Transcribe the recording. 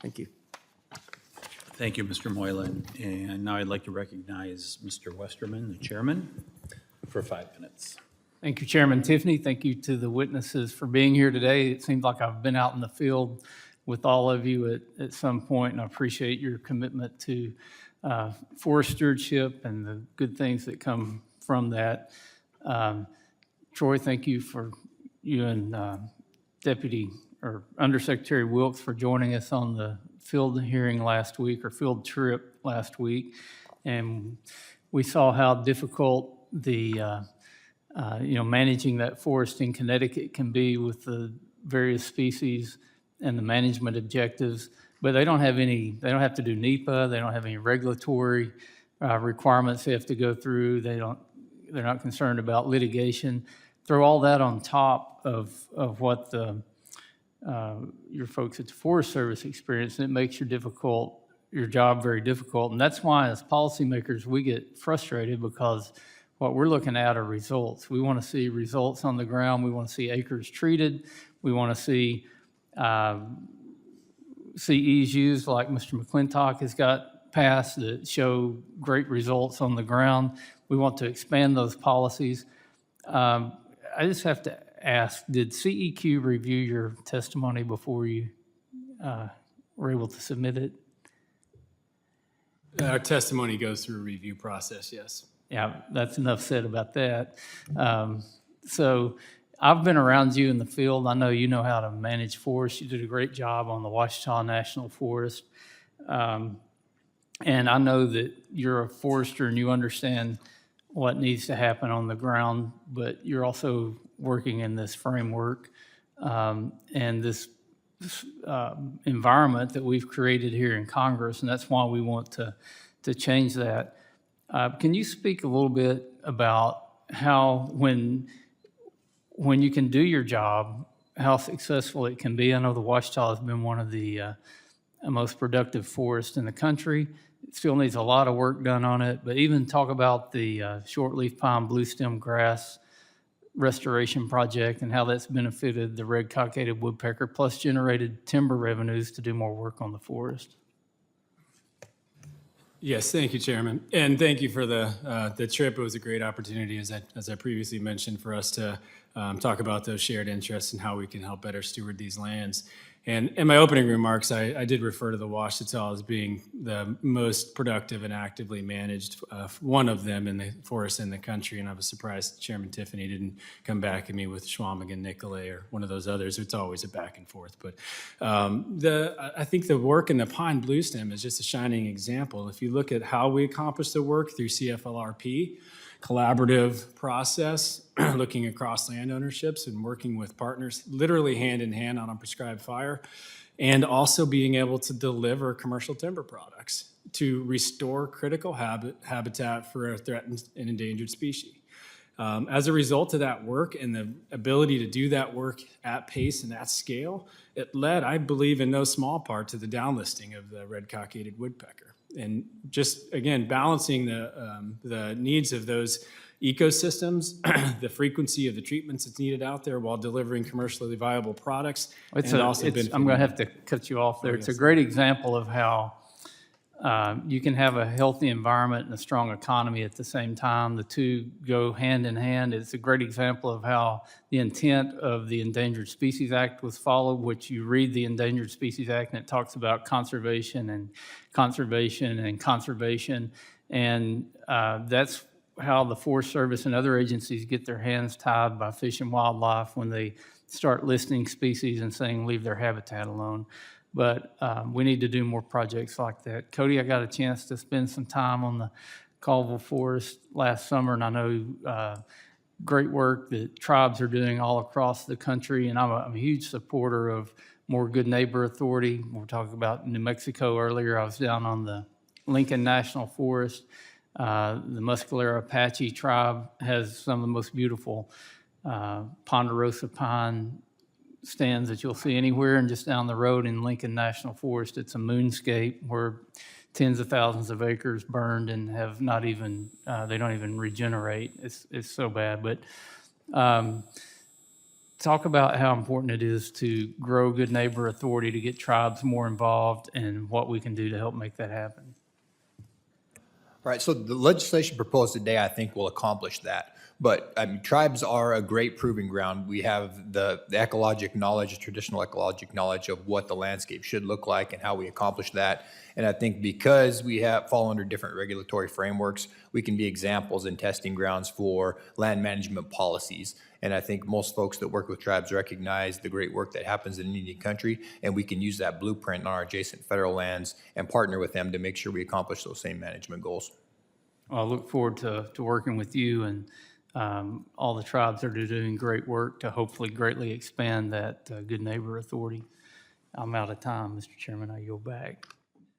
Thank you. Thank you, Mr. Moylan. And now I'd like to recognize Mr. Westerman, the chairman, for 5 minutes. Thank you, Chairman Tiffany. Thank you to the witnesses for being here today. It seems like I've been out in the field with all of you at some point, and I appreciate your commitment to forest stewardship and the good things that come from that. Troy, thank you and Deputy or Undersecretary Wilkes for joining us on the field hearing last week, or field trip last week. And we saw how difficult the managing that forest in Connecticut can be with the various species and the management objectives. But they don't have to do NEPA, they don't have any regulatory requirements they have to go through, they're not concerned about litigation. Throw all that on top of what your folks at the Forest Service experience, and it makes your job very difficult. And that's why as policymakers we get frustrated, because what we're looking at are results. We want to see results on the ground. We want to see acres treated. We want to see CEs used like Mr. McClintock has got passed that show great results on the ground. We want to expand those policies. I just have to ask, did CEQ review your testimony before you were able to submit it? Our testimony goes through a review process, yes. Yeah, that's enough said about that. So I've been around you in the field. I know you know how to manage forests. You did a great job on the Ouachita National Forest. And I know that you're a forester and you understand what needs to happen on the ground, but you're also working in this framework and this environment that we've created here in Congress, and that's why we want to change that. Can you speak a little bit about how, when you can do your job, how successful it can be? I know the Ouachita has been one of the most productive forests in the country. It still needs a lot of work done on it, but even talk about the shortleaf pine blue stem grass restoration project and how that's benefited the red cockaded woodpecker, plus generated timber revenues to do more work on the forest. Yes, thank you, Chairman. And thank you for the trip. It was a great opportunity, as I previously mentioned, for us to talk about those shared interests and how we can help better steward these lands. And in my opening remarks, I did refer to the Ouachita as being the most productive and actively managed one of them in the forest in the country. And I was surprised Chairman Tiffany didn't come back at me with Schwamigan, Nicolay, or one of those others. It's always a back and forth. But I think the work in the pine blue stem is just a shining example. If you look at how we accomplish the work through CFLRP, collaborative process, looking across land ownerships and working with partners literally hand in hand on a prescribed fire, and also being able to deliver commercial timber products to restore critical habitat for a threatened and endangered species. As a result of that work and the ability to do that work at pace and at scale, it led, I believe, in no small part to the downlisting of the red cockaded woodpecker. And just, again, balancing the needs of those ecosystems, the frequency of the treatments that's needed out there while delivering commercially viable products. I'm going to have to cut you off there. It's a great example of how you can have a healthy environment and a strong economy at the same time. The two go hand in hand. It's a great example of how the intent of the Endangered Species Act was followed, which you read the Endangered Species Act and it talks about conservation and conservation and conservation. And that's how the Forest Service and other agencies get their hands tied by Fish and Wildlife when they start listing species and saying leave their habitat alone. But we need to do more projects like that. Cody, I got a chance to spend some time on the Colville Forest last summer, and I know great work that tribes are doing all across the country, and I'm a huge supporter of more Good Neighbor Authority. We were talking about New Mexico earlier. I was down on the Lincoln National Forest. The Muscalera Apache tribe has some of the most beautiful ponderosa pine stands that you'll see anywhere, and just down the road in Lincoln National Forest, it's a moonscape where tens of thousands of acres burned and have not even, they don't even regenerate. It's so bad. But talk about how important it is to grow Good Neighbor Authority to get tribes more involved and what we can do to help make that happen. All right, so the legislation proposed today, I think, will accomplish that. But I mean, tribes are a great proving ground. We have the ecologic knowledge, traditional ecologic knowledge of what the landscape should look like and how we accomplish that. And I think because we fall under different regulatory frameworks, we can be examples and testing grounds for land management policies. And I think most folks that work with tribes recognize the great work that happens in Indian country, and we can use that blueprint on our adjacent federal lands and partner with them to make sure we accomplish those same management goals. Well, I look forward to working with you and all the tribes that are doing great work to hopefully greatly expand that Good Neighbor Authority. I'm out of time, Mr. Chairman. I yield back.